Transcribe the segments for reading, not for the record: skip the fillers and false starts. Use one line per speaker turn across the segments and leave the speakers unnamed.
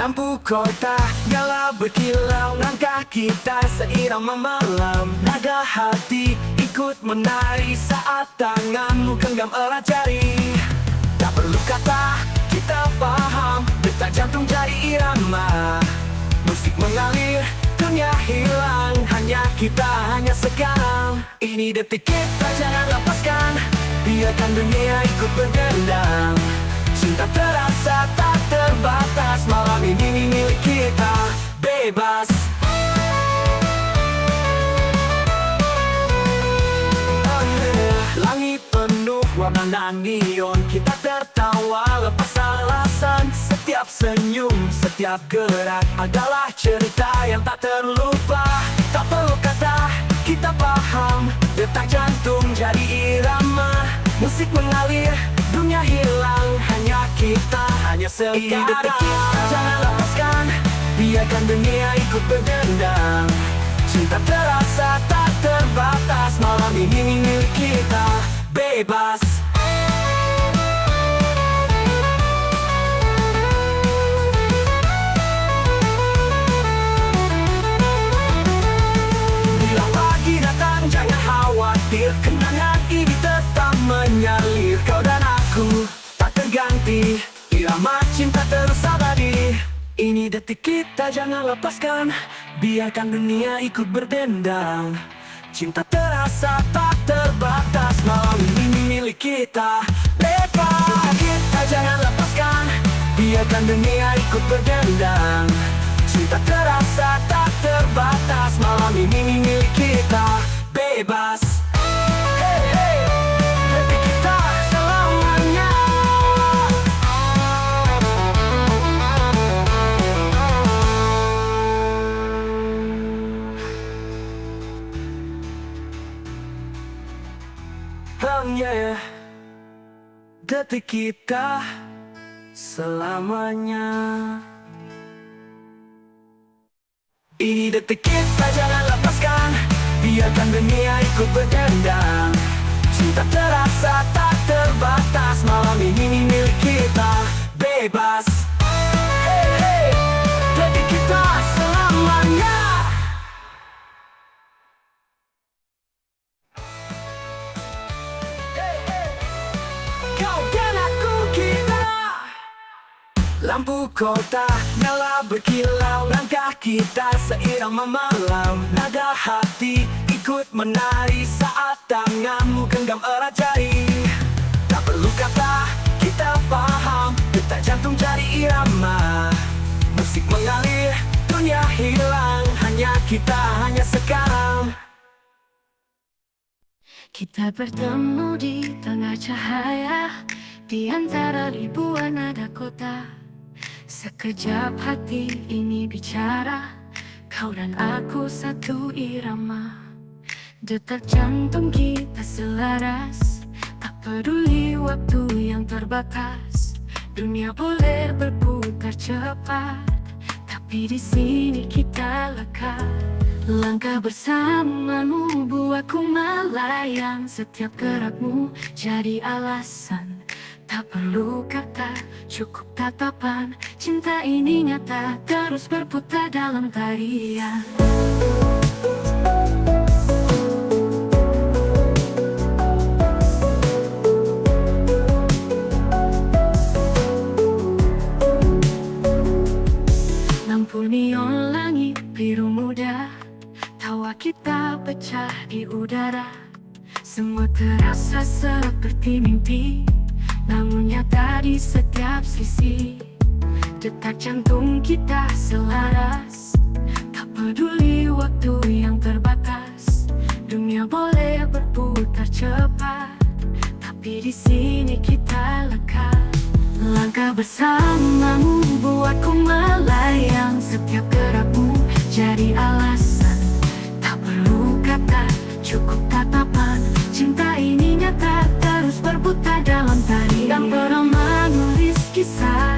Lampu kota nyala berkilau, langkah kita seirama malam. Nada hati ikut menari saat tanganmu genggam erat jari. Tak perlu kata, kita paham, detak jantung jadi irama. Musik mengalir, dunia hilang, hanya kita, hanya sekarang. Ini detik kita, jangan lepaskan, biarkan dunia ikut berdendang. Cinta terasa tak terbatas, malam ini milik kita, bebas. Oh yeah. Langit penuh warna neon, kita tertawa lepas alasan. Setiap senyum, setiap gerak adalah cerita yang tak terlupa. Tak perlu kata, kita paham, detak jantung jadi irama. Musik mengalir, dunia hilang, hanya kita, hanya sekarang. Ini detik kita, jangan lepaskan, biarkan dunia ikut berdendang. Cinta terasa tak terbatas, malam ini milik kita, bebas. Bila pagi datang, jangan khawatir, kenangan ini tetap mengalir. Kau dan aku tak terganti, irama cinta terus abadi. Ini detik kita, jangan lepaskan, biarkan dunia ikut berdendang. Cinta terasa tak terbatas, malam ini milik kita, bebas. Kita jangan lepaskan, biarkan dunia ikut berdendang. Cinta terasa tak terbatas, malam ini milik kita, bebas. Yeah. Detik kita selamanya. Ini detik kita, jangan lepaskan, biarkan dunia ikut berdendang. Cinta terasa tak terbatas, malam ini milik kita, bebas. Hey, hey. Detik kita selamanya. Kau dan aku, kita. Lampu kota nyala berkilau, langkah kita seirama malam. Nada hati ikut menari saat tanganmu genggam erat jari. Tak perlu kata, kita paham, detak jantung jadi irama. Musik mengalir, dunia hilang, hanya kita, hanya sekarang.
Kita bertemu di tengah cahaya, di antara ribuan nada kota. Sekejap hati ini bicara, kau dan aku satu irama. Detak jantung kita selaras, tak peduli waktu yang terbatas. Dunia boleh berputar cepat, tapi di sini kita lekat. Langkah bersamamu buatku melayang, setiap gerakmu jadi alasan. Tak perlu kata, cukup tatapan, cinta ini nyata, terus berputar dalam tarian. Lampu neon langit biru muda, tawa kita pecah di udara. Semua terasa seperti mimpi, namun nyata di setiap sisi. Detak jantung kita selaras, tak peduli waktu yang terbatas. Dunia boleh berputar cepat, tapi di sini kita lekat. Langkah bersamamu buatku melayang, setiap gerakmu jadi alasan. Tak perlu kata, cukup tatapan, cinta ini nyata, terus berputar dalam tarian. Pernah menulis kisah,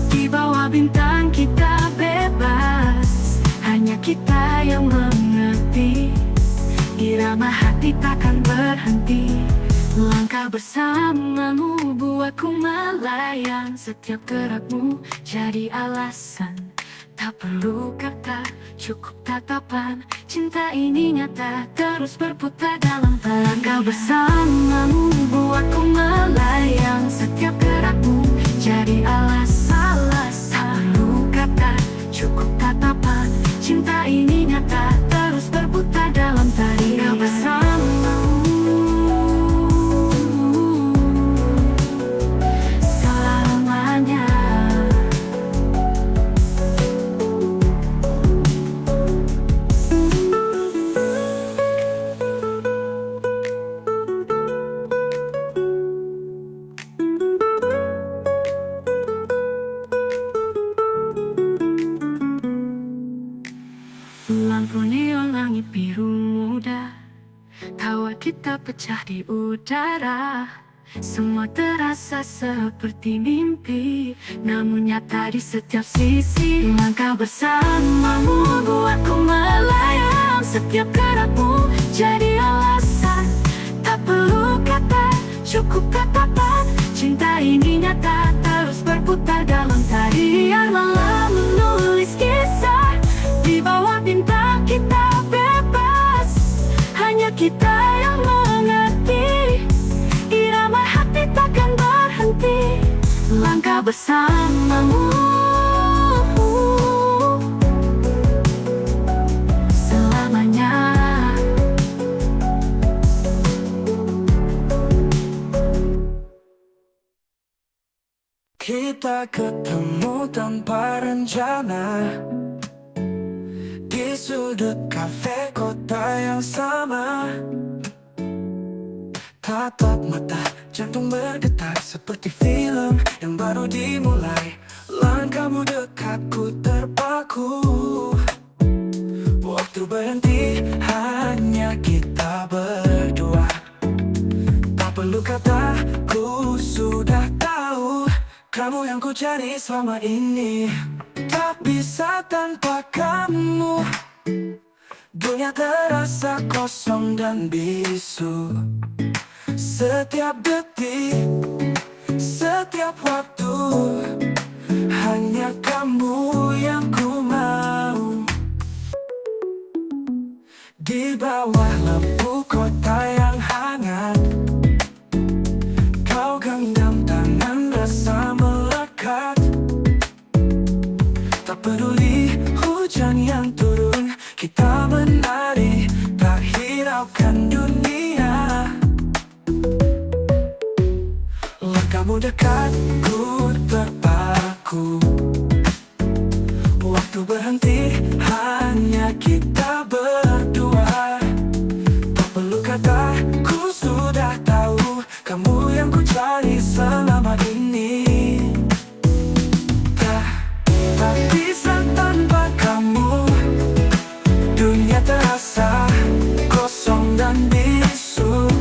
di bawah bintang kita bebas. Hanya kita yang mengerti, irama hati takkan berhenti. Langkah Langkah bersamamu buatku melayang. Setiap gerakmu jadi alasan. Tak perlu kata, cukup tatapan. Cinta ini nyata, terus berputar dalam tangan. Langkah bersamamu buatku melayang. Setiap gerakmu jadi alasan. Tak perlu kata, cukup tatapan. Cinta ini nyata, terus berputar dalam tarian. Langkah bersamamu selamanya. Lampu neon langit biru muda, tawa kita pecah di udara. Semua terasa seperti mimpi, namun nyata di setiap sisi. Langkah bersamamu buatku melayang. Setiap gerakmu jadi alasan. Tak perlu kata, cukup tatapan. Cinta ini nyata, terus berputar dalam tarian. Malam menulis kisah di bawah bintang, kita bebas. Hanya kita yang mengerti. Irama hati takkan berhenti. Langkah bersamamu selamanya.
Kita ketemu tanpa rencana di sudut kafe kota yang sama. Tatap mata, jantung bergetar seperti film yang baru dimulai. Langkahmu dekatku terpaku. Waktu berhenti, hanya kita berdua. Tak perlu kata, ku sudah tahu. Kamu yang ku cari selama ini. Tak bisa tanpa kamu. Dunia terasa kosong dan bisu. Setiap detik, setiap waktu, hanya kamu yang ku mau. Di bawah lampu kota yang hangat, kau genggam tangan, rasa melekat. Tak peduli hujan yang turun, kita menari, tak hiraukan dunia. Langkahmu dekat, ku terpaku. Waktu berhenti, hanya kita berdua. Tak perlu kata, ku sudah tahu. Kamu yang ku cari selama ini. Tak bisa tanpa kamu. Dunia terasa kosong dan bisu.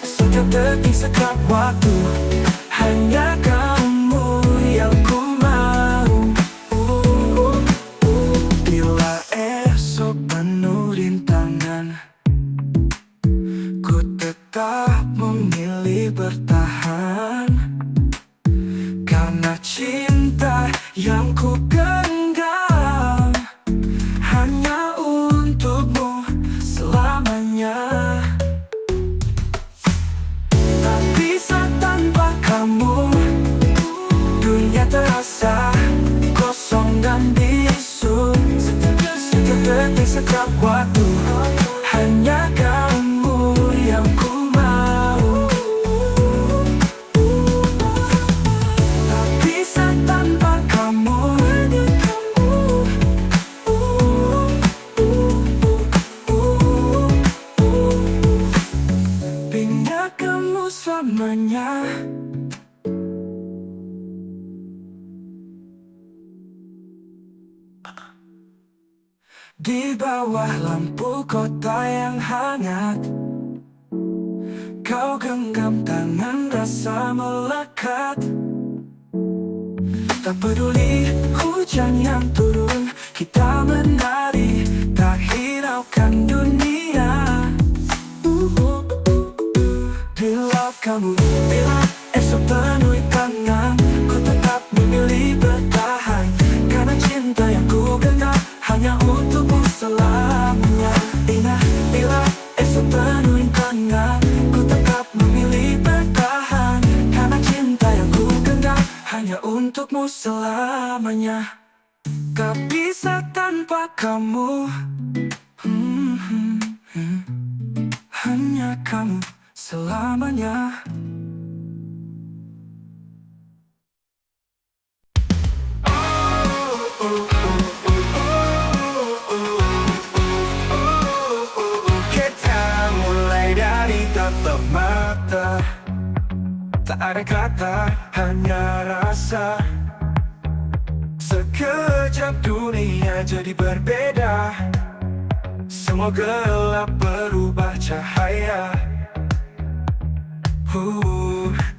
Setiap detik, setiap waktu, hanya kamu yang ku mau. Bila esok penuh rintangan, ku tetap memilih bertahan. Karena cinta yang ku genggam hanya untukmu selamanya. Tak bisa tanpa kamu. Dunia terasa kosong dan bisu. Setiap detik, setiap waktu, hanya kamu yang ku mau. Tak bisa tanpa kamu. Bina kamu selamanya. Di bawah lampu kota yang hangat, kau genggam tangan, rasa melekat. Tak peduli hujan yang turun, kita menari, tak hiraukan dunia. Bila kamu. Bila esok penuhi kangen, ku tetap memilih bertahan, karena cinta yang ku genggam hanya untukmu selamanya. Ingat, bila esok penuhi kangen, ku tetap memilih bertahan, karena cinta yang ku genggam hanya untukmu selamanya. Gak bisa tanpa kamu, hanya kamu selamanya. Kita mulai dari tatap mata, tak ada kata, hanya rasa. Sekejap dunia jadi berbeda, semua gelap berubah cahaya.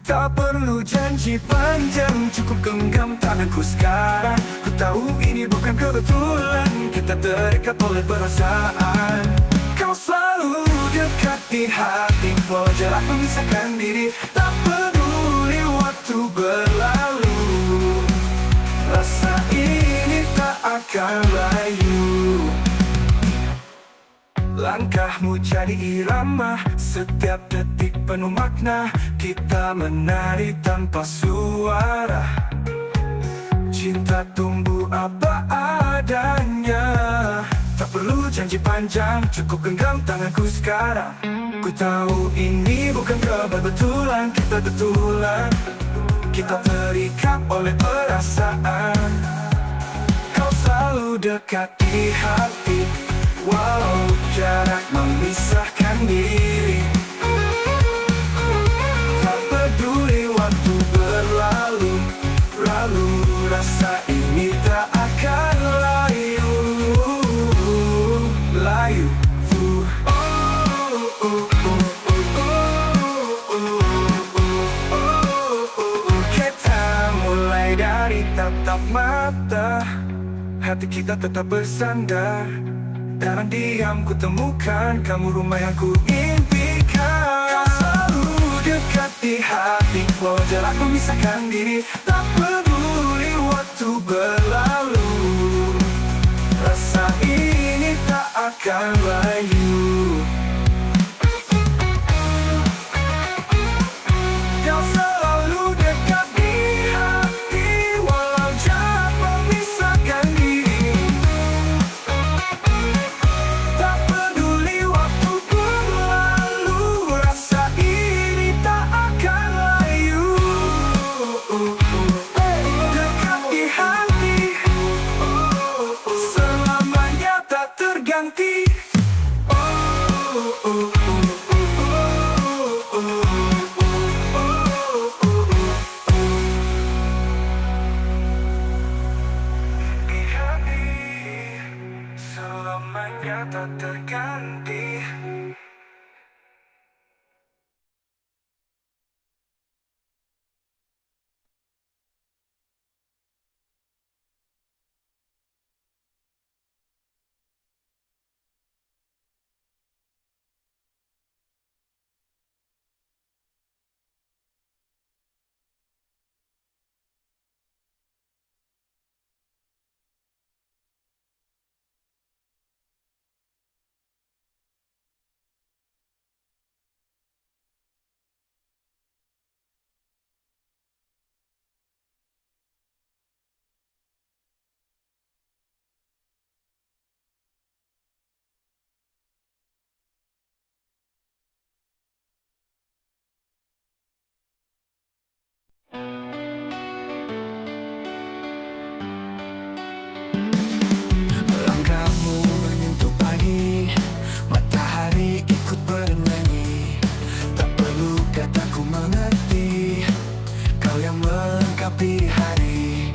Tak perlu janji panjang, cukup genggam tanganku sekarang. Ku tahu ini bukan kebetulan, kita terikat oleh perasaan. Kau selalu dekat di hati, walau jarak memisahkan diri. Tak peduli waktu berlalu, rasa ini tak akan layu. Langkahmu jadi irama, setiap detik penuh makna. Kita menari tanpa suara, cinta tumbuh apa adanya. Tak perlu janji panjang, cukup genggam tanganku sekarang. Ku tahu ini bukan kebetulan, kita betulan. Kita terikat oleh perasaan. Kau selalu dekat di hati, walau jarak memisahkan diri. Tak peduli waktu berlalu, rasa ini tak akan layu. Kita mulai dari tatap mata, hati kita tetap bersandar. Dalam diam ku temukan kamu, rumah yang ku impikan. Kau selalu dekat di hati, walau jarak memisahkan diri. Tak peduli waktu berlalu, rasa ini tak akan layu. Kau selalu dekat di hati, walau jarak memisahkan diri. Tak peduli waktu berlalu, rasa ini tak akan layu. Dekat di hati, selamanya tak terganti. Di hati, selamanya tak terganti. Langkahmu menyentuh pagi, matahari ikut bernyanyi. Tak perlu kataku mengerti, kau yang melengkapi hari.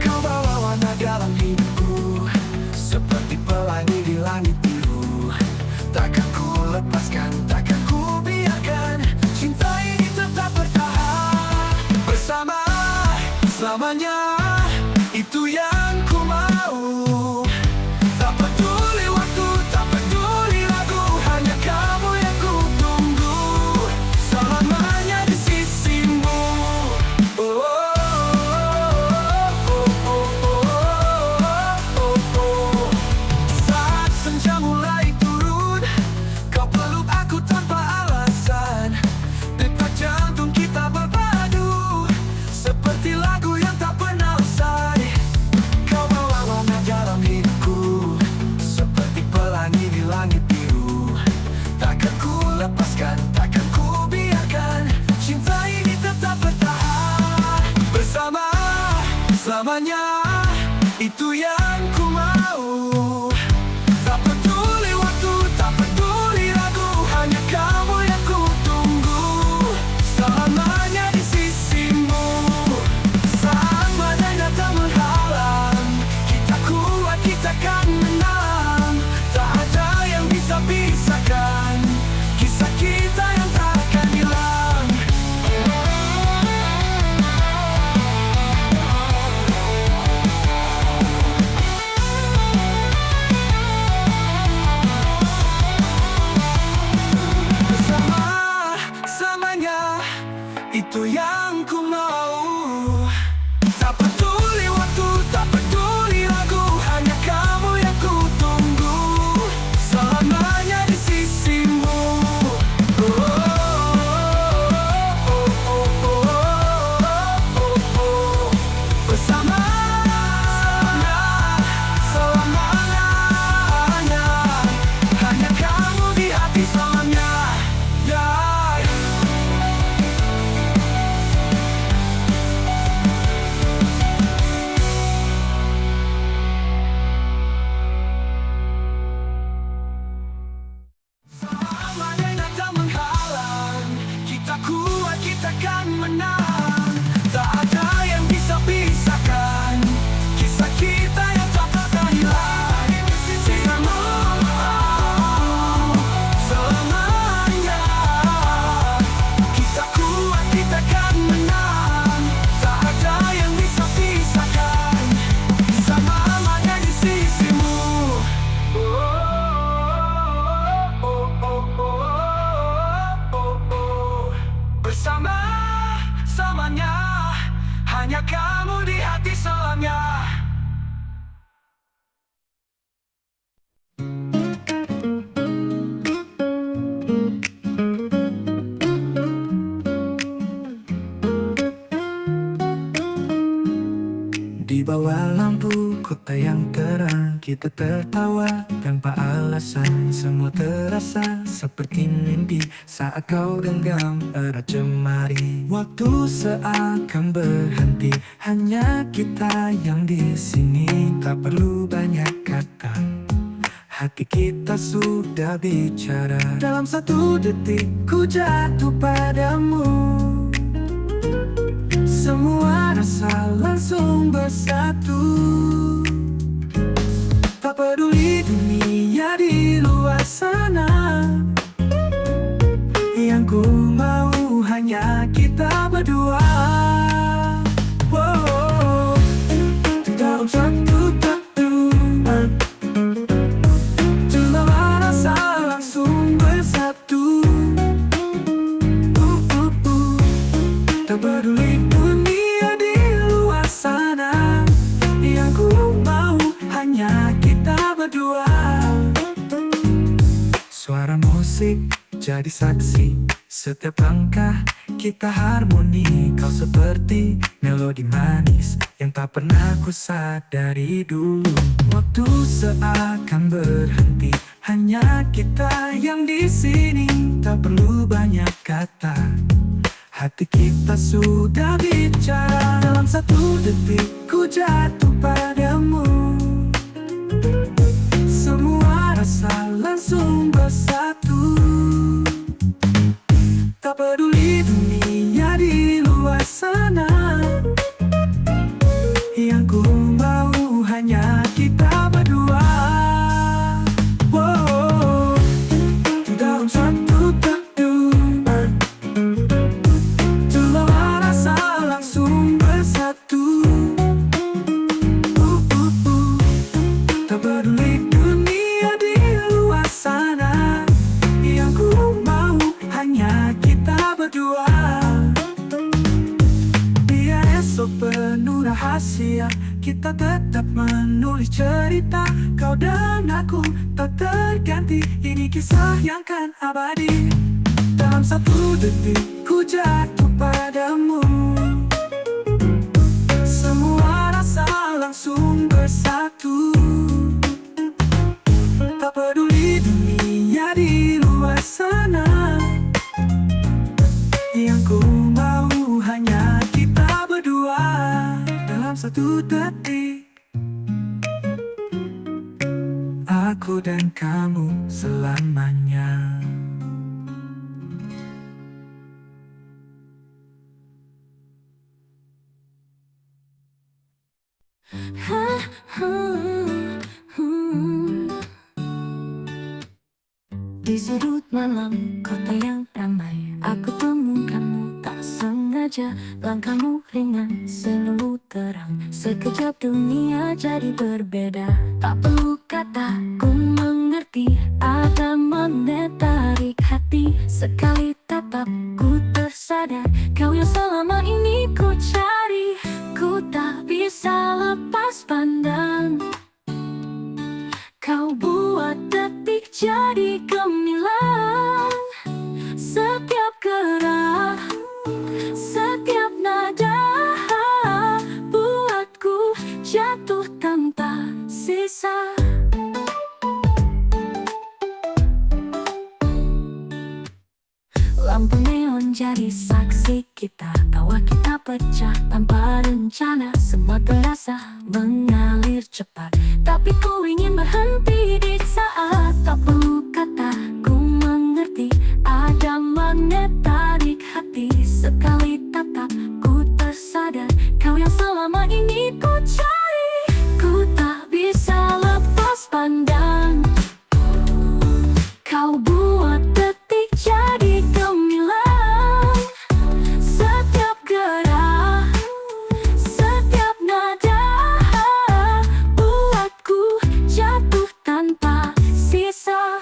Kau bawa warna dalam hidupku, seperti pelangi di langit biru. Takkan ku lepaskan, takkan ku biarkan cinta ini tetap bertahan bersama selamanya. Itu yang ku mau. Tak peduli waktu, tak peduli lagu, hanya kamu yang ku tunggu selamanya. Bersamanya, itu yang ku mau. Tak peduli waktu, tak peduli ragu, hanya kamu yang ku tunggu. Selamanya di sisimu, saat badai datang menghalang. Kita kuat, kita kan menang. Tak ada yang bisa pisahkan kisah kita yang takkan hilang. Bersama-samanya, itu yang ku mau. Tak peduli waktu, tak peduli ragu, hanya kamu yang ku tunggu. Selamanya di sisimu. Oh, oh, oh, oh, oh, oh, oh. Bersama-samanya, selamanya, hanya kamu di hati selamanya. Yeah. Selamanya datang menghalang. Kita kuat, kita kan menang. Tak ada yang bisa pisahkan kisah kita yang tak akan hilang. Bersama selamanya, kita kuat, kita kan menang. Tak ada yang bisa pisahkan selamanya di sisimu. Oh, oh, oh, oh, oh, oh. Bersama-samanya, hanya kamu di hati selamanya. Di bawah lampu kota yang terang, kita tertawa tanpa alasan. Semua terasa seperti mimpi saat kau genggam erat jemari. Waktu seakan berhenti, hanya kita yang di sini. Tak perlu banyak kata, hati kita sudah bicara. Dalam satu detik ku jatuh padamu. Semua rasa langsung bersatu. Tak peduli dunia di luar sana, yang ku mau hanya kita berdua. Wow. Dalam satu tatuan, semua rasa langsung bersatu. Tak peduli dunia di luar sana, yang ku mau hanya kita berdua. Suara musik jadi saksi, setiap langkah kita harmoni. Kau seperti melodi manis yang tak pernah ku sadari dulu. Waktu seakan berhenti, hanya kita yang di sini. Tak perlu banyak kata, hati kita sudah bicara. Dalam satu detik ku jatuh padamu. Semua rasa langsung bersatu. Tak peduli dunia di luar sana, yang ku mau hanya kita berdua. Wow. Dalam satu tatuan, semua rasa langsung bersatu. Tak peduli dunia di luar sana, yang ku mau hanya kita berdua. Biar esok penuh rahasia, kita tetap menulis cerita. Kau dan aku tak terganti, ini kisah yang kan abadi. Dalam satu detik ku jatuh padamu. Semua rasa langsung bersatu. Tak peduli dunia di luar sana, yang ku mau hanya kita berdua. Dalam satu detik dan kamu selamanya.
Di sudut malam kota yang ramai, aku temukanmu tak sengaja. Langkahmu ringan, senyummu terang. Sekejap dunia jadi berbeda. Tak perlu kata, ku mengerti. Ada magnet tarik hati. Sekali tatap, ku tersadar. Kau yang selama ini ku cari. Ku tak bisa lepas pandang. Kau buat detik jadi gemilang. Setiap gerak, setiap nada buatku jatuh tanpa sisa. Lampu neon jadi saksi kita. Tawa kita pecah tanpa rencana. Semua terasa mengalir cepat, tapi ku ingin berhenti di saat tak perlu kata. Ku mengerti ada magnet tarik hati. Sekali tatap ku tersadar. Kau yang selama ini ku cari. Ku tak bisa lepas pandang. Kau buat detik jadi gemilang. Setiap gerak, setiap nada buatku jatuh tanpa sisa.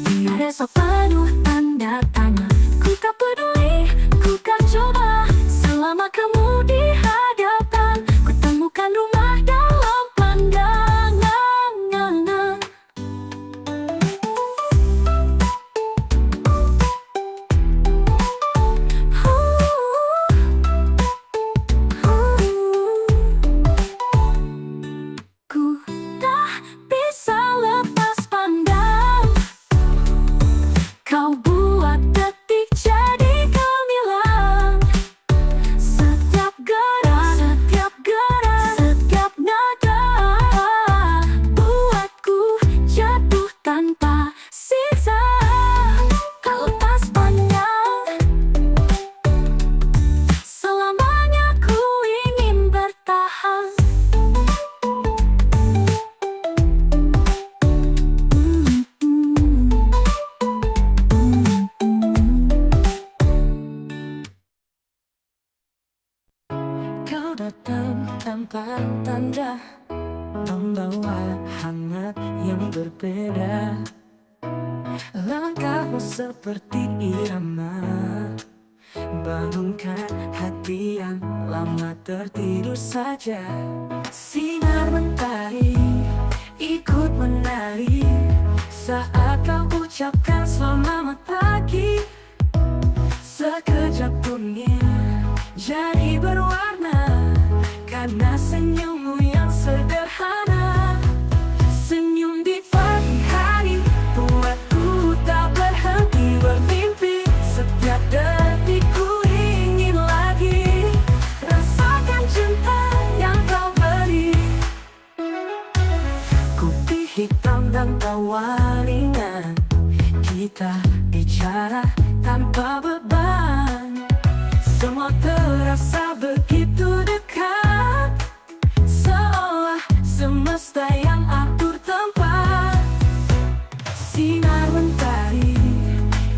Tiada esok penuh tanda tanya. Ku tak peduli, ku kan coba. Selama kamu di hadapan, ku temukan rumah dalam pandangan. Ku tak bisa lepas pandang. Kau buat detik jadi gemilang. Setiap gerak, setiap nada buatku jatuh tanpa sisa. Tak lepas pandang. Selamanya ku ingin bertahan. Kau datang tanpa tanda, membawa hangat yang berbeda. Langkahmu seperti irama, bangunkan hati yang lama tertidur saja. Sinar mentari ikut menari saat kau ucapkan selamat pagi. Sekejap dunia jadi berwarna karena senyummu yang sederhana. Senyum di pagi hari buatku tak berhenti bermimpi. Setiap detik ku ingin lagi rasakan cinta yang kau beri. Kopi hitam dan tawa ringan, kita bicara tanpa beban. Semua terasa begitu dekat, seolah semesta yang atur tempat. Sinar mentari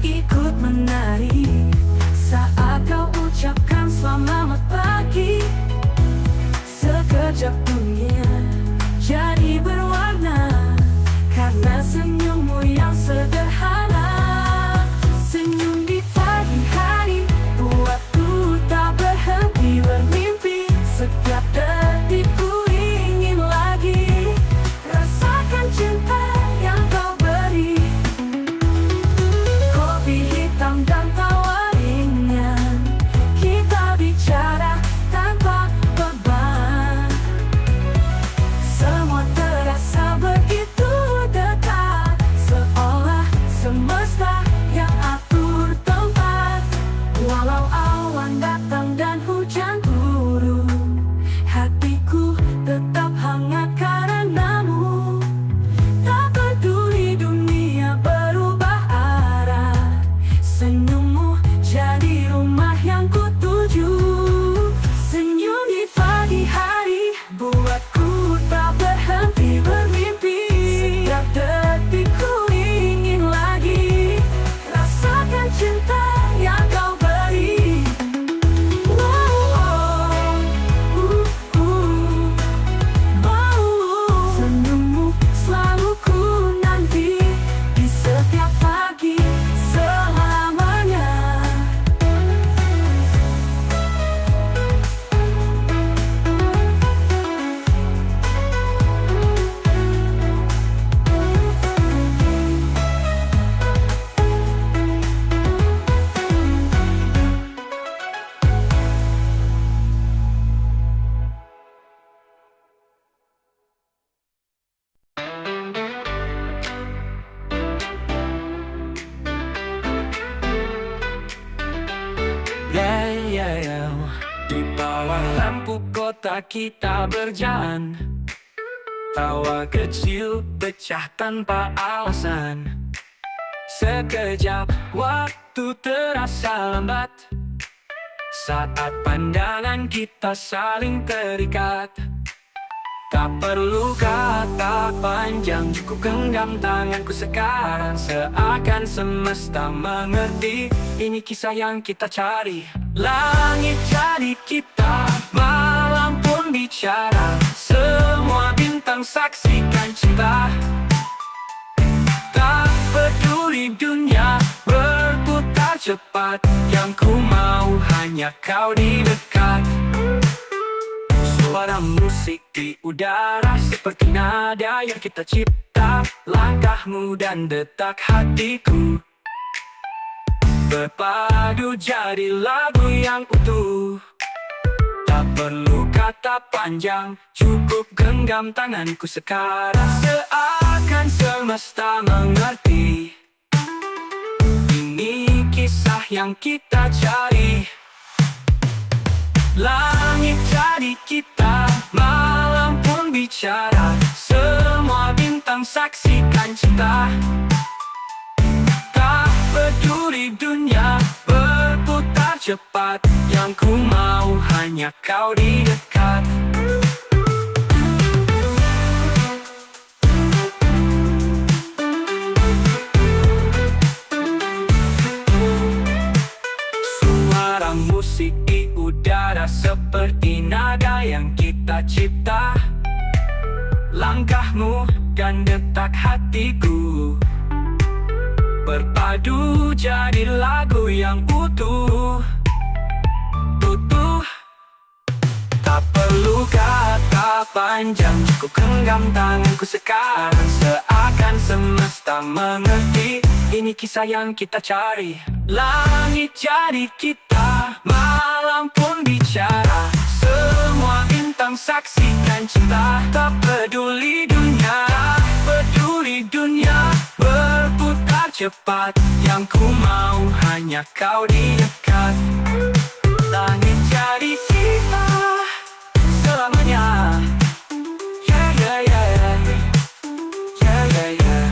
ikut menari saat kau ucapkan selamat pagi. Sekejap dunia jadi berwarna karena senyummu yang sederhana. Senyum di pagi hari buatku tak berhenti bermimpi. Setiap detik ku ingin lagi rasakan cinta yang kau beri.
mata kita berjalan, tawa kecil pecah tanpa alasan. Sekejap waktu terasa lambat saat pandangan kita saling terikat. Tak perlu kata panjang, cukup genggam tanganku sekarang. Seakan semesta mengerti, ini kisah yang kita cari. Langit jadi kita, malam pun bicara. Semua bintang saksikan cinta. Tak peduli dunia berputar cepat, yang ku mau hanya kau di dekat. Suara musik di udara seperti nada yang kita cipta. Langkahmu dan detak hatiku berpadu jadi lagu yang utuh. Tak perlu kata panjang, cukup genggam tanganku sekarang. Seakan semesta mengerti, ini kisah yang kita cari. Langit jadi kita, malam pun bicara. Semua bintang saksikan cinta. Tak peduli dunia berputar cepat, yang ku mau hanya kau di dekat. Suara musik di udara seperti nada yang kita cipta. Langkahmu dan detak hatiku berpadu jadi lagu yang utuh. Tak perlu kata panjang, cukup genggam tanganku sekarang. Seakan semesta mengerti, ini kisah yang kita cari. Langit jadi kita, malam pun bicara. Semua bintang saksikan cinta. Tak peduli dunia berputar cepat, yang ku mau hanya kau di dekat. Langit jadi kita selamanya. Yeah, yeah, yeah. Yeah, yeah, yeah.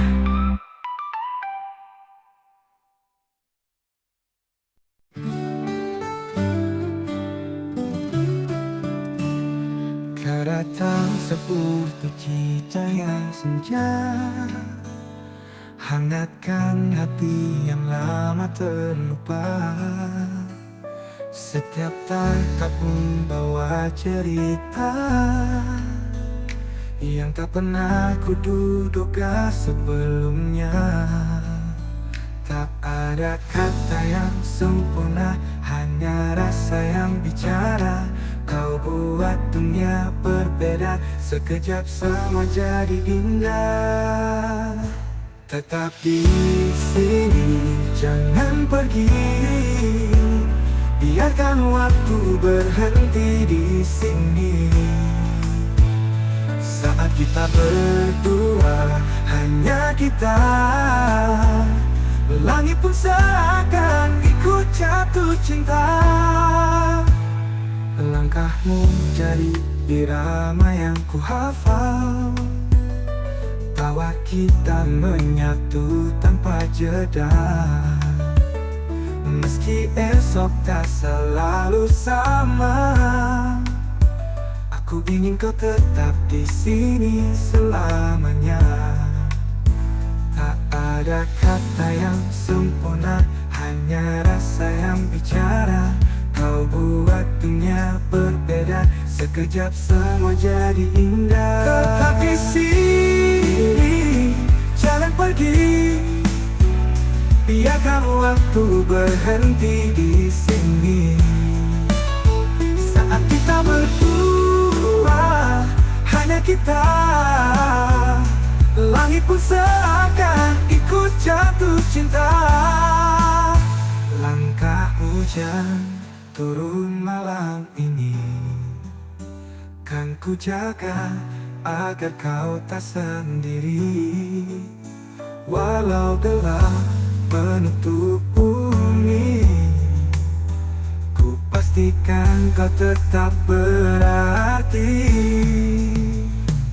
Kau datang seperti cahaya senja, hangatkan hati yang lama terlupa. Setiap tatap membawa cerita yang tak pernah kuduga sebelumnya. Tak ada kata yang sempurna, hanya rasa yang bicara. Kau buat dunia berbeda, sekejap semua jadi indah. Tetap di sini, jangan pergi. Biarkan waktu berhenti di sini. Saat kita berdua, hanya kita. Langit pun seakan ikut jatuh cinta. Langkahmu jadi irama yang ku hafal. Tawa kita menyatu tanpa jeda. Meski esok tak selalu sama, aku ingin kau tetap di sini selamanya. Tak ada kata yang sempurna, hanya rasa yang bicara. Kau buat dunia berbeda, sekejap semua jadi indah. Tetap di sini, jangan pergi. Biarkan waktu berhenti di sini. Saat kita berdua, hanya kita. Langit pun seakan ikut jatuh cinta. Langkah hujan turun malam ini, kan ku jaga agar kau tak sendiri. Walau gelap menutup bumi, ku pasti pastikan kau tetap berarti.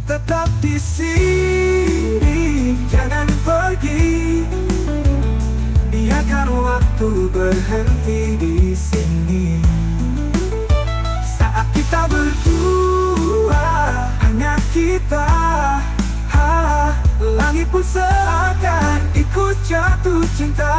Tetap di sini, jangan pergi. Biarkan waktu berhenti di sini. Saat kita berdua, hanya kita, langit pun seakan ikut jatuh cinta.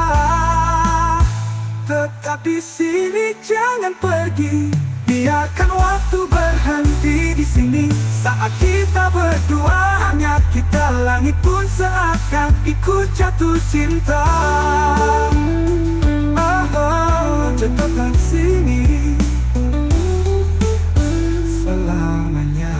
Tetap di sini, jangan pergi. Biarkan waktu berhenti di sini. Saat kita berdua, hanya kita, langit pun seakan ikut jatuh cinta. Tetaplah di sini selamanya.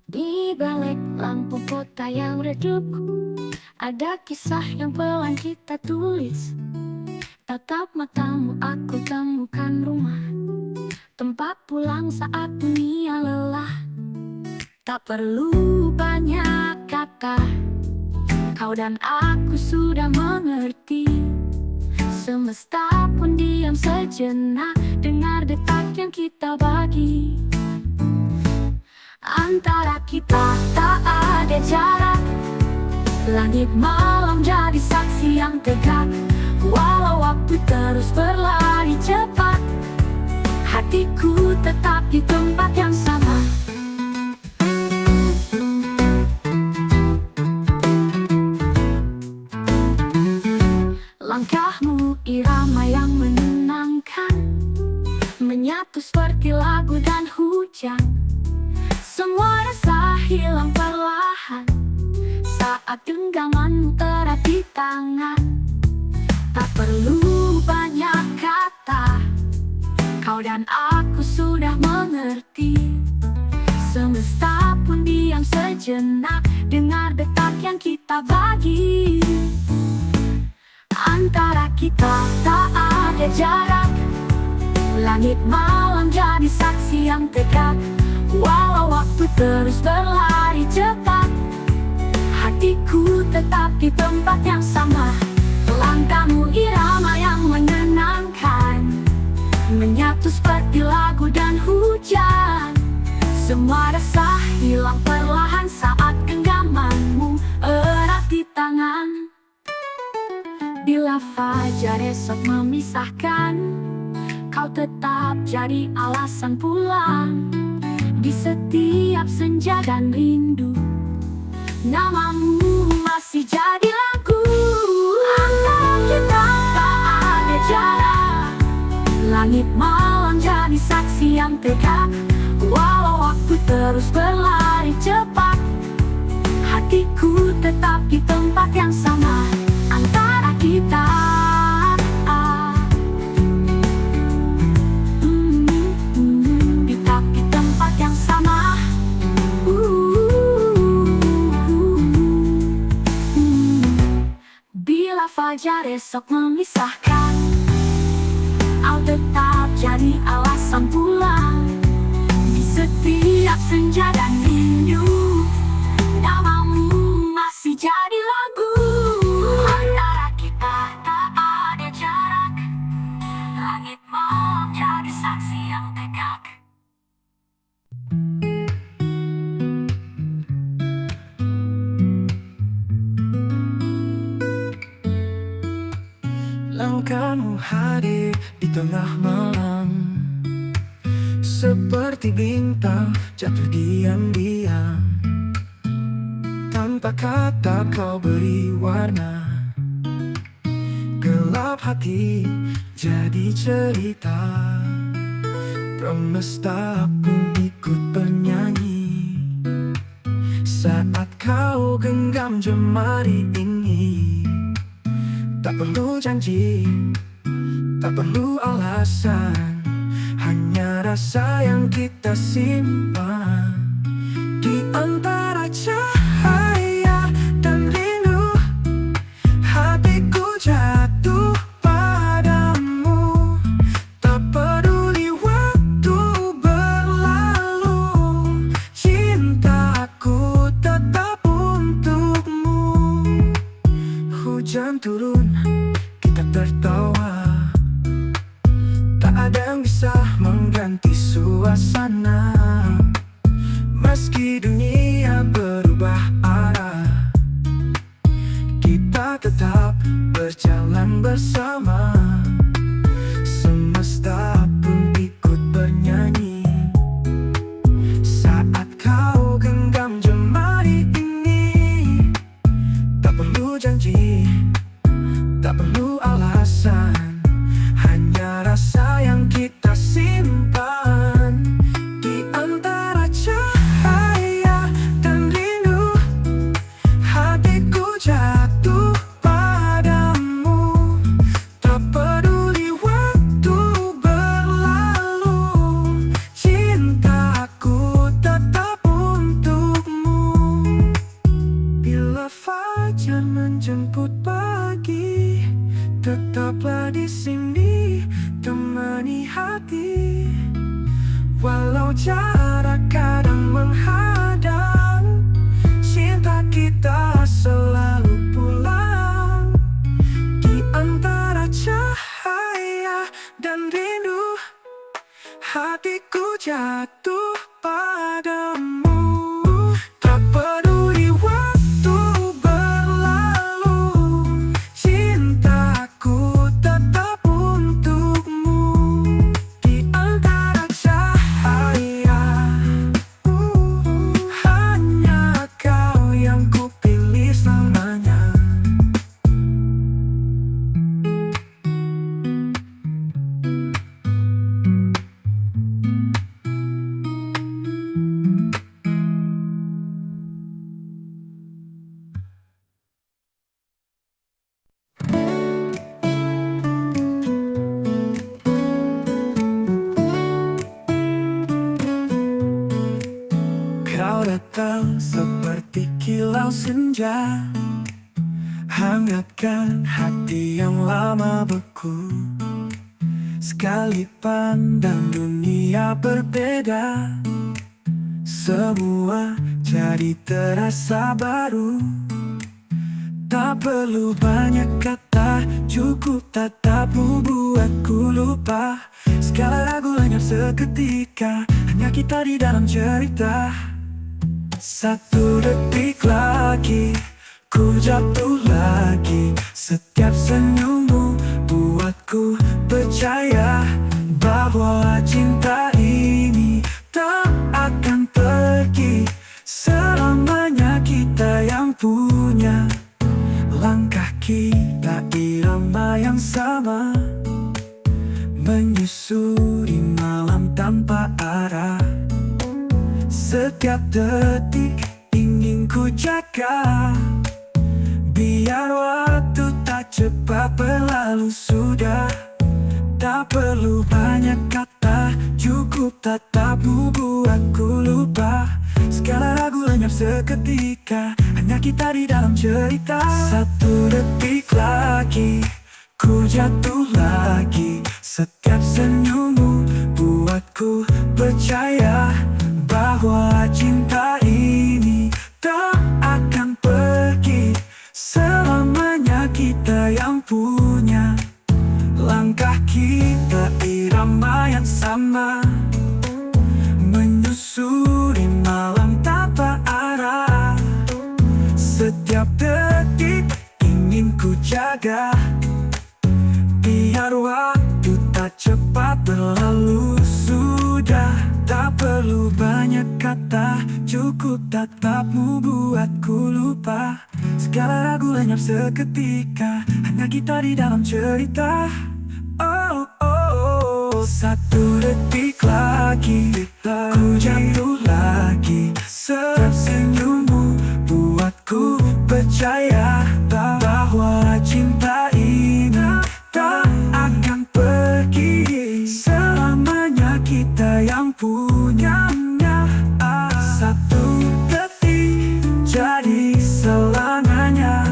Di balik lampu kota yang redup, ada kisah yang pelan kita tulis. Tatap matamu, aku temukan rumah, tempat pulang saat dunia lelah. Tak perlu banyak kata, kau dan aku sudah mengerti. Semesta pun diam sejenak, dengar detak yang kita bagi. Antara kita tak ada jarak, langit malam jadi saksi yang tegak. Walau waktu terus berlari cepat, hatiku tetap di tempat yang sama. Langkahmu irama yang menenangkan, menyatu seperti lagu dan hujan. Semua rasa hilang perlahan saat genggamanmu erat di tangan. Tak perlu banyak kata, kau dan aku sudah mengerti. Semesta pun diam sejenak, dengar detak yang kita bagi. Antara kita tak ada jarak, langit malam jadi saksi yang tegak. Walau waktu terus berlari cepat, hatiku tetap di tempat yang sama. Langkahmu irama yang menenangkan, menyatu seperti lagu dan hujan. Semua rasa hilang perlahan saat genggamanmu erat di tangan. Bila fajar esok memisahkan, kau tetap jadi alasan pulang. Di setiap senja dan rindu, namamu masih jadi lagu. Antara kita tak ada jarak, langit malam jadi saksi yang tegak. Walau waktu terus berlari cepat, hatiku tetap di tempat yang sama. Antara kita tetap di tempat yang sama. Bila fajar esok memisahkan, kau tetap jadi alasan pulang. Di setiap senja dan rindu, namamu masih jadi lagu. Antara kita tak ada jarak, langit malam jadi saksi yang tegak.
Langkahmu hadir di tengah malam, seperti bintang jatuh diam-diam. Tanpa kata kau beri warna, gelap hati jadi cerita. Semesta pun ikut bernyanyi saat kau genggam jemari ini. Tak perlu janji, tak perlu alasan, hanya rasa yang kita simpan. Di antara cahaya dan rindu, hatiku jatuh padamu. hujan turun, kita tertawa. Tak ada yang bisa mengganti suasana. Meski dunia berubah arah, kita tetap berjalan bersama. Semesta pun ikut bernyanyi saat kau genggam jemari ini. Tak perlu janji, tak perlu alasan, hanya rasa yang kita simpan di antara cahaya dan rindu. Hatiku jatuh padamu, tak peduli waktu berlalu. Cintaku tetap untukmu. Bila fajar menjemput pagi, tetaplah di sini temani hati. Walau jarak kadang menghadang, cinta kita selalu pulang. Di antara cahaya dan rindu, hatiku jatuh padamu. Tak peduli waktu berlalu, cintaku tetap untukmu. Di antara cahaya, hanya kau yang kupilih selamanya. Kau datang seperti kilau senja, hangatkan hati yang lama beku. Sekali pandang dunia berbeda, semua jadi terasa baru. Tak perlu banyak kata, cukup tatapmu buatku lupa. Segala lagu lenyap seketika, hanya kita di dalam cerita. Satu detik lagi, ku jatuh lagi. Setiap senyummu buatku percaya bahwa cinta ini tak akan pergi. Selamanya kita yang punya. Langkah kita irama yang sama, menyusuri malam tanpa arah. Setiap detik ingin ku jaga, biar waktu tak cepat berlalu sudah. Tak perlu banyak kata, cukup tatapmu buatku lupa. Segala lagu lenyap seketika, hanya kita di dalam cerita. Satu detik lagi, ku jatuh lagi. Setiap senyummu buatku percaya bahwa cinta ini tak akan pergi. Selamanya kita yang punya. Langkah kita irama yang sama, menyusuri malam tanpa arah. Setiap detik ingin ku jaga, biar waktu tak cepat berlalu sudah. Tak perlu banyak kata, cukup tatapmu buatku lupa. Segala lagu lenyap seketika, hanya kita di dalam cerita. Oh, oh, oh. Satu detik lagi, ku jatuh lagi. Setiap senyummu buatku percaya bahwa cinta ini tak akan pergi. Selamanya kita yang punya. Satu detik jadi selamanya.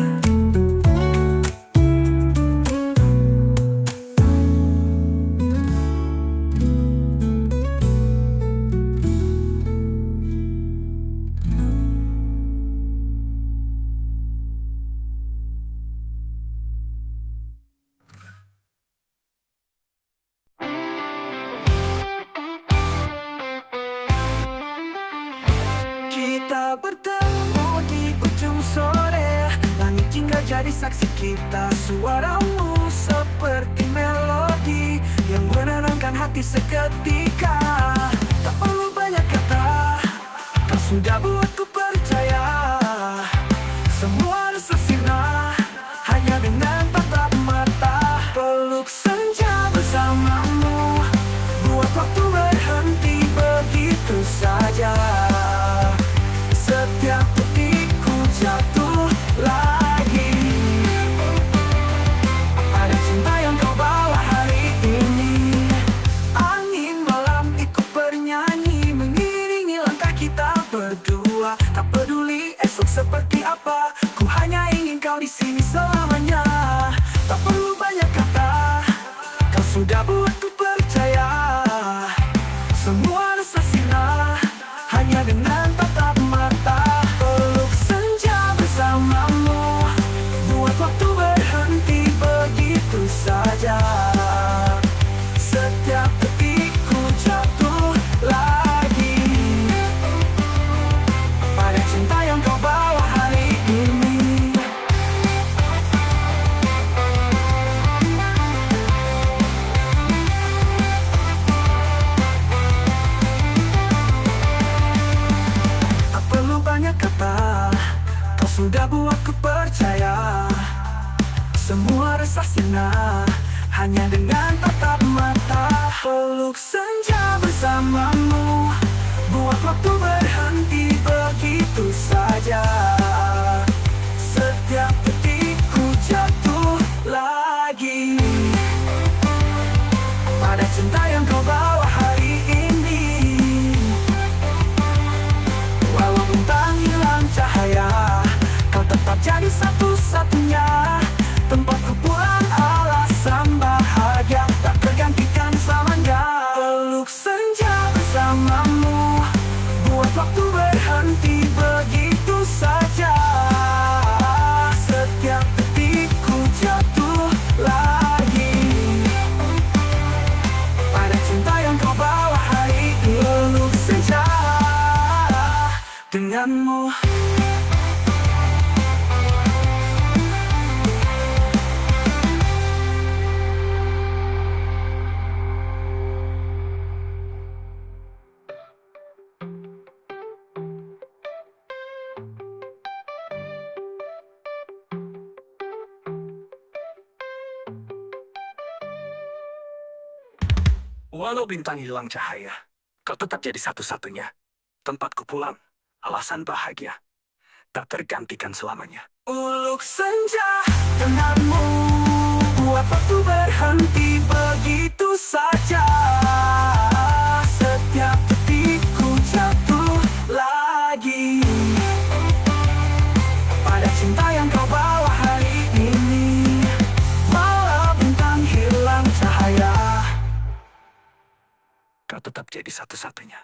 jadi saksi kita. Suaramu seperti melodi yang menenangkan hati seketika. Tak perlu banyak kata, kau sudah buatku percaya. Semua rasa sirna hanya dengan tatap mata. Peluk senja bersamamu, buat waktu berhenti begitu saja. Setiap detikku jatuh lagi. Ada cinta yang kau bawa hari ini. Angin malam ikut bernyanyi, mengiringi langkah kita berdua. Tak peduli esok seperti apa, ku hanya ingin kau di sini selamanya. Tak perlu banyak kata, kau sudah buatku percaya. Semua rasa sirna hanya dengan tatap mata. Peluk senja bersamamu, buat waktu berhenti begitu saja. Setiap detikku jatuh lagi pada cinta yang kau bawa hari ini. Tak perlu banyak kata, kau sudah buatku percaya. Semua rasa sirna hanya dengan tatap mata. Peluk senja bersamamu, buat waktu berhenti begitu saja. Setiap detikku jatuh lagi pada cinta yang kau bawa hari ini. Walau bintang hilang cahaya, kau tetap jadi satu-satunya tempatku pulang, alasan bahagia tak tergantikan selamanya. Peluk senja bersamamu, buat waktu berhenti begitu saja. Setiap detikku jatuh lagi pada cinta yang kau bawa hari ini. Peluk senja denganmu. Walau bintang hilang cahaya, kau tetap jadi satu-satunya tempatku pulang, alasan bahagia tak tergantikan selamanya. Uluk senja denganmu, buat waktu berhenti begitu saja. Setiap detikku jatuh lagi pada cinta yang kau bawa hari ini. Walau bintang hilang cahaya, kau tetap jadi satu-satunya.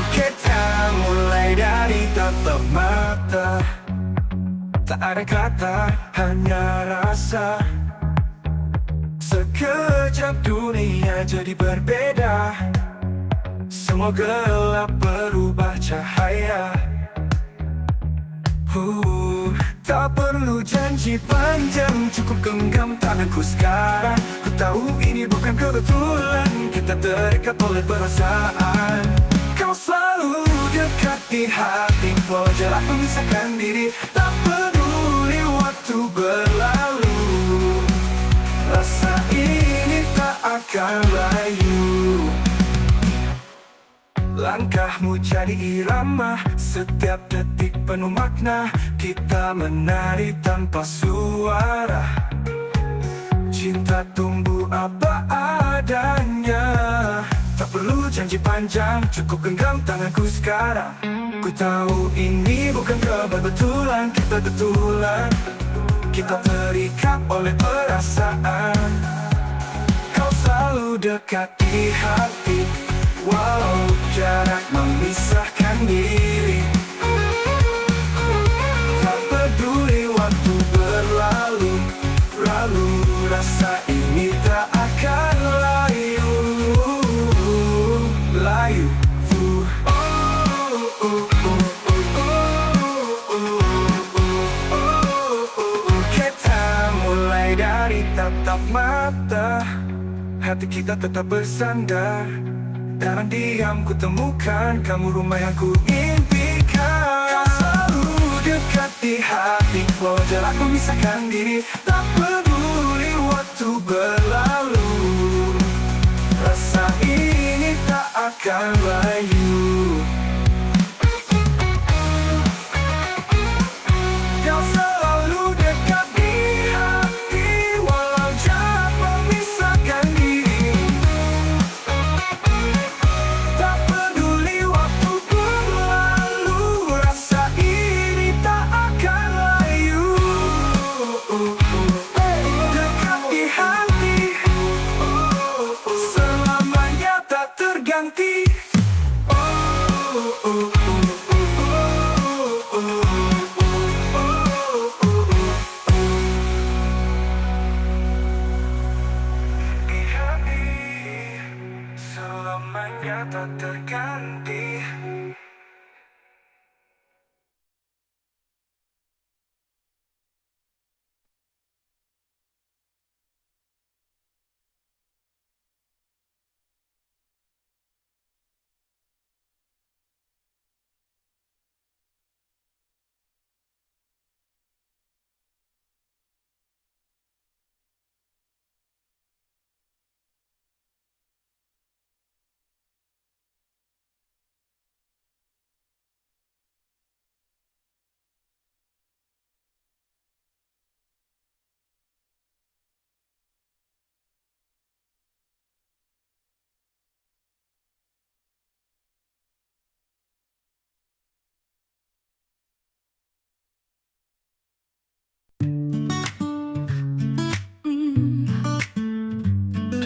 Kita mulai dari tatap mata, tak ada kata, hanya rasa. Sekejap dunia jadi berbeda, semua gelap berubah cahaya. Tak perlu janji panjang, cukup genggam tanganku sekarang. Ku tahu ini bukan kebetulan, kita terikat oleh perasaan. Kau selalu dekat di hati, walau jarak memisahkan diri. Tak peduli waktu berlalu, rasa ini tak akan layu. Langkahmu jadi irama, setiap detik penuh makna. Kita menari tanpa suara, cinta tumbuh apa adanya. Tak perlu janji panjang, cukup genggam tanganku sekarang. Ku tahu ini bukan kebetulan, kita betulan. Kita terikat oleh perasaan. Kau selalu dekat di hati, walau jarak memisahkan diri. Tak peduli waktu berlalu, rasa ini mata, hati kita tetap bersandar. Dalam diam ku temukan kamu, rumah yang ku impikan. Kau selalu dekat di hati, walau jarak memisahkan diri. Tak peduli waktu berlalu, rasa ini tak akan layu. Kau selalu dekat di hati, walau jarak memisahkan diri. Tak peduli waktu berlalu, rasa ini tak akan layu. Dekat di hati, selamanya tak terganti. Di hati, selamanya tak terganti.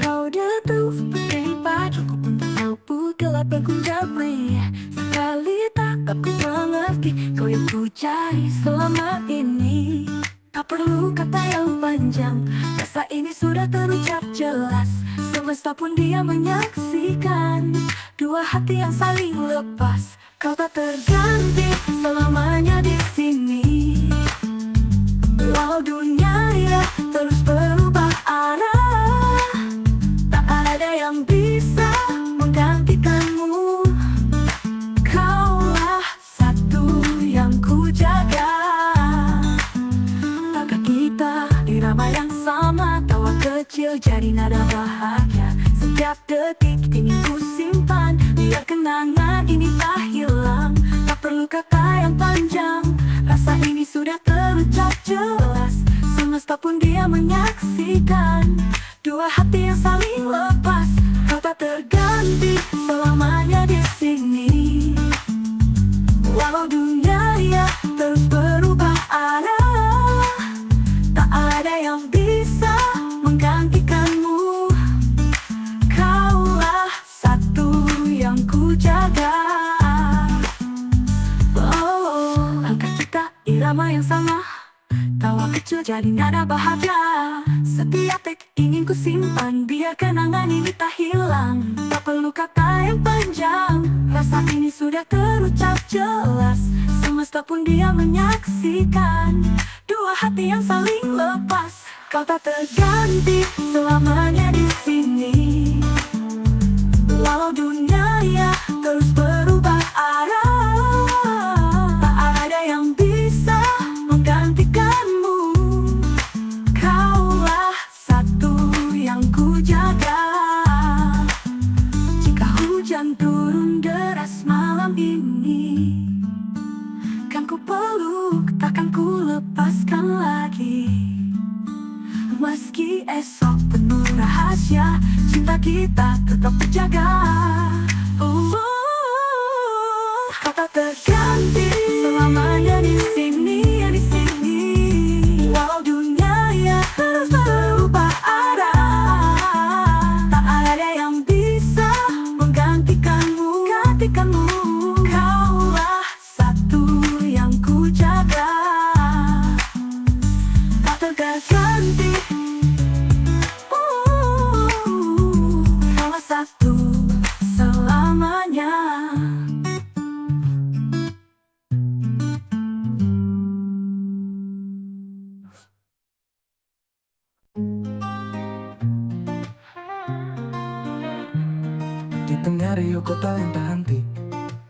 Kau datang sebagai pacarku untuk lampu gelap yang ku damai. Sekali tatap ku mengerti kau yang ku cari selama ini. Tak perlu kata yang panjang, rasa ini sudah terucap jelas. Semesta pun dia menyaksikan dua hati yang saling lepas. Kau tak terganti selamanya di sini. Walau dunia ya terus berubah arah, tak ada yang bisa menggantikanmu. Kaulah satu yang ku jaga. Takkan kita irama yang sama, tawa kecil jadi nada bahagia. Setiap detik ingin ku simpan, biar kenangan ini tak hilang. Tak perlu kata yang panjang, rasa ini sudah terucap jelas. Semesta pun dia menyaksikan dua hati yang saling lepas. Kau tak terganti selamanya di sini. Walau dunia ya terus berubah arah, tak ada yang bisa menggantikanmu. Kaulah satu yang ku jaga. Angkat kita irama yang sama, tawa kecil jadi nada bahagia. Setiap detik ingin ku simpan, biar kenangan ini tak hilang. Tak perlu kata yang panjang, rasa ini sudah terucap jelas. Semesta pun dia menyaksikan dua hati yang saling lepas. Kau tak terganti selamanya di sini. Walau dunia ya terus berubah arah, tak ada yang bisa menggantikanmu. Kaulah satu yang ku jaga. Jika hujan turun deras malam ini, kan ku peluk, takkan ku lepaskan lagi. Meski esok penuh rahasia, cinta kita tetap terjaga. Kau tak terganti selamanya di sini, di sini. Walau dunia ya terus berubah arah, tak ada yang bisa menggantikanmu. Kaulah satu yang ku jaga. Tak terganti. Kaulah satu selamanya.
Di tengah riuh kota yang tak henti,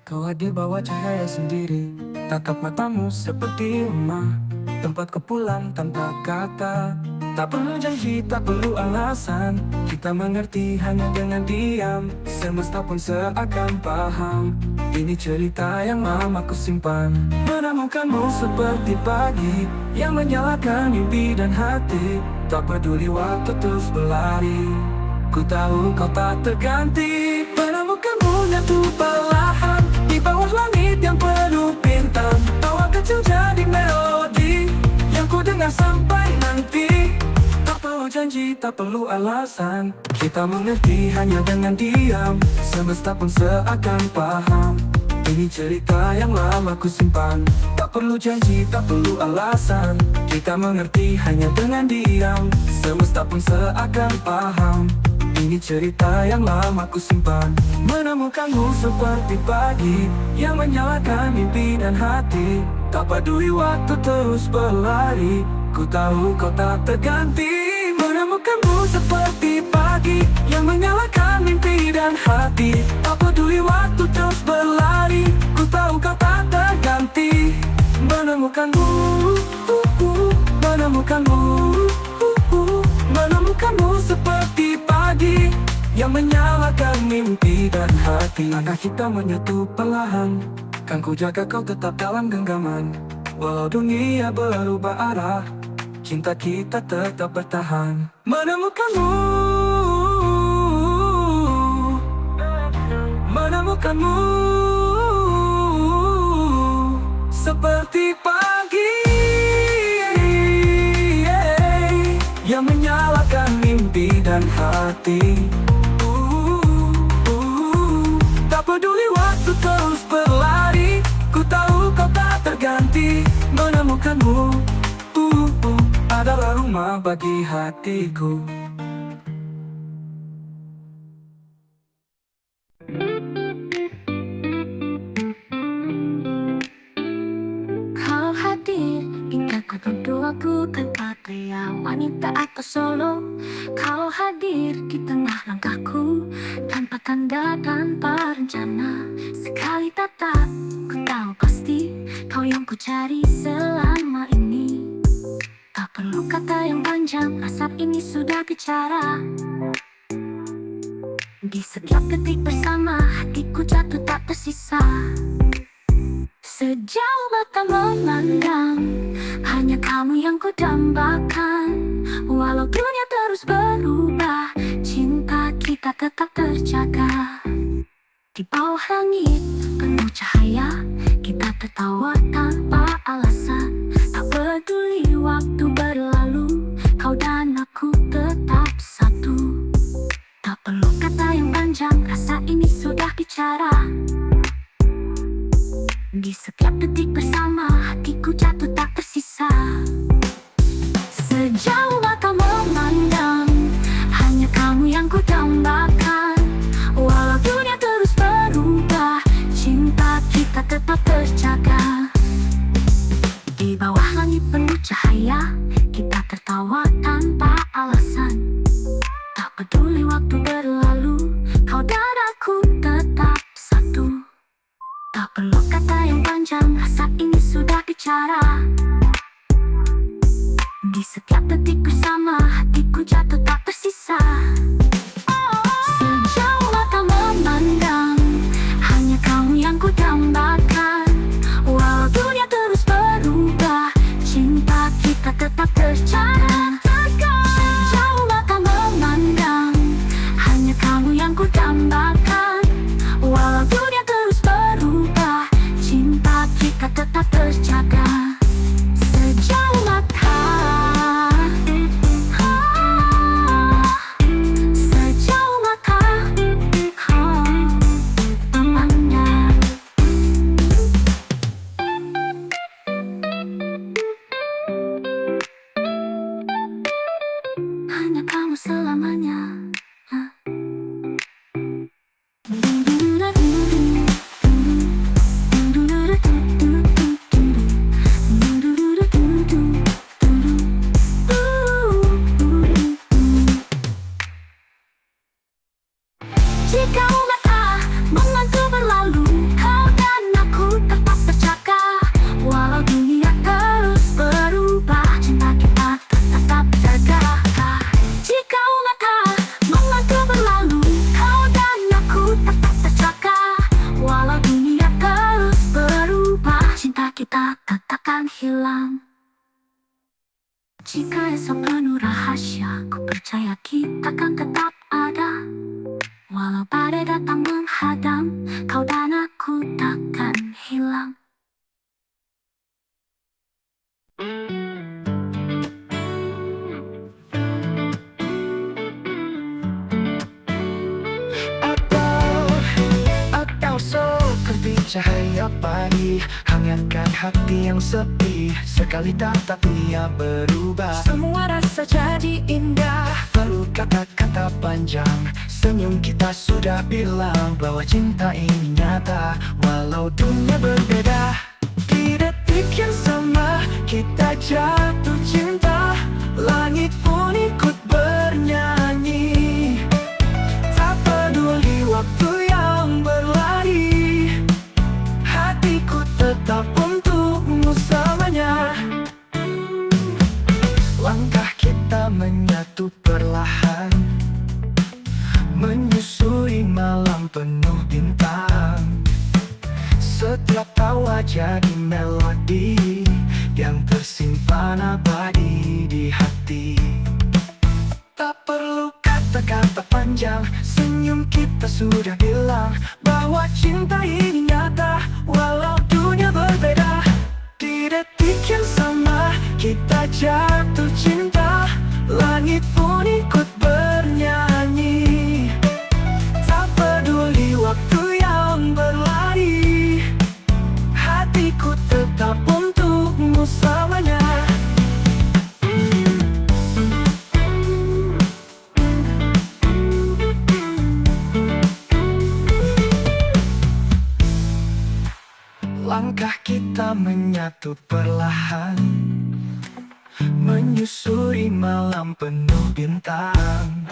kau hadir bawa cahaya sendiri. Tatap matamu seperti rumah, tempat kepulan tanpa kata. Tak perlu janji, tak perlu alasan, kita mengerti hanya dengan diam. Semesta pun seakan paham, ini cerita yang lama ku simpan. Menemukanmu seperti pagi yang menyalakan mimpi dan hati. Tak peduli waktu terus berlari, ku tahu kau tak terganti. Menemukanmu nyatu perlahan di bawah langit yang penuh bintang. Tawa kecil jadi melodi yang ku dengar sampai nanti. Tak perlu janji, tak perlu alasan, kita mengerti hanya dengan diam. Semesta pun seakan paham, ini cerita yang lama ku simpan. Tak perlu janji, tak perlu alasan, kita mengerti hanya dengan diam. Semesta pun seakan paham, ini cerita yang lama ku simpan. Menemukanmu seperti pagi yang menyalakan mimpi dan hati. Tak peduli waktu terus berlari, ku tahu kau tak terganti. Menemukanmu seperti pagi yang menyalakan mimpi dan hati. Tak peduli waktu terus berlari, ku tahu kau tak terganti. Menemukanmu, menemukanmu, menemukanmu seperti pagi yang menyalakan mimpi dan hati. Langkah kita menyatu perlahan, kan ku jaga kau tetap dalam genggaman. Walau dunia berubah arah, cinta kita tetap bertahan. Menemukanmu, menemukanmu seperti pagi yang menyalakan mimpi dan hati. Tak peduli waktu terus berlari, ku tahu kau tak terganti. Menemukanmu adalah rumah bagi hatiku.
Kau hadir hingga ku berdoaku tanpa pria, wanita atau solo. Kau hadir di tengah langkahku, tanpa tanda, tanpa rencana. Sekali tatap, ku tahu pasti kau yang ku cari selama ini. Tak perlu kata yang panjang, rasa ini sudah bicara. Di setiap detik bersama, hatiku jatuh tak tersisa. Sejauh mata memandang, hanya kamu yang ku dambakan. Walau dunia terus berubah, cinta kita tetap terjaga. Di bawah langit penuh cahaya, kita tertawa tanpa alasan. Tak peduli waktu berlalu, kau dan aku tetap satu. Tak perlu kata yang panjang, rasa ini sudah bicara. Di setiap detik bersama, hatiku jatuh tak tersisa. Sejauh mata memandang, hanya kamu yang ku dambakan. Walau dunia terus berubah, cinta kita tetap terjaga. Di bawah langit penuh cahaya, kita tertawa tanpa alasan. Tak peduli waktu berlalu, kau dan aku tetap satu. Tak perlu kata yang panjang, rasa ini sudah bicara. Di setiap detik bersama, hatiku jatuh tak tersisa. Sejauh mata memandang, hanya kamu yang ku dambakan. Walau dunia terus berubah, cinta kita tetap terjaga. Sejauh mata memandang, hanya kamu yang ku dambakan. Walau dunia terus berubah, cinta kita tetap terjaga. Sejauh mata, sejauh mata memandang. Hanya kamu selamanya. Jika umat rasa penuh rahasia. Ku percaya kita kan tetap ada. Walau badai datang menghadang, kau dan aku takkan hilang.
Atau seperti cahaya pagi, hangatkan hati yang sepi. Sekali tatap ia berubah, semua rasa jadi indah. Perlu kata-kata panjang, senyum kita sudah bilang bahwa cinta ini nyata, walau dunia berbeda. Di detik yang sama kita jatuh cinta, langit pun ikut bernyanyi. Tak peduli waktu yang berlari, hatiku tetap untukmu selamanya. Langkah kita menyatu perlahan, menyusuri malam penuh bintang. Setiap tawa jadi melodi yang tersimpan abadi di hati. Tak perlu kata-kata panjang, senyum kita sudah bilang bahwa cinta ini nyata, walau dunia berbeda. Di detik yang sama kita jatuh cinta, langit pun ikut bernyanyi. Tak peduli waktu yang berlari, hatiku tetap untukmu selamanya. Langkah kita menyatu perlahan, menyusuri malam penuh bintang.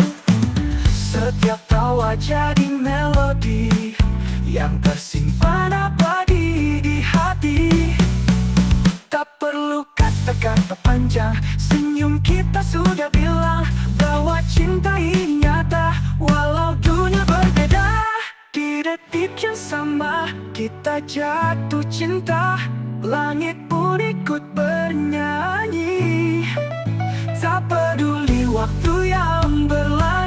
Setiap tawa jadi melodi yang tersimpan abadi di hati. Tak perlu kata-kata panjang, senyum kita sudah bilang bahwa cinta ini nyata, walau dunia berbeda. Di detik yang sama kita jatuh cinta, langit pun ikut bernyanyi. Tak peduli waktu yang berlalu,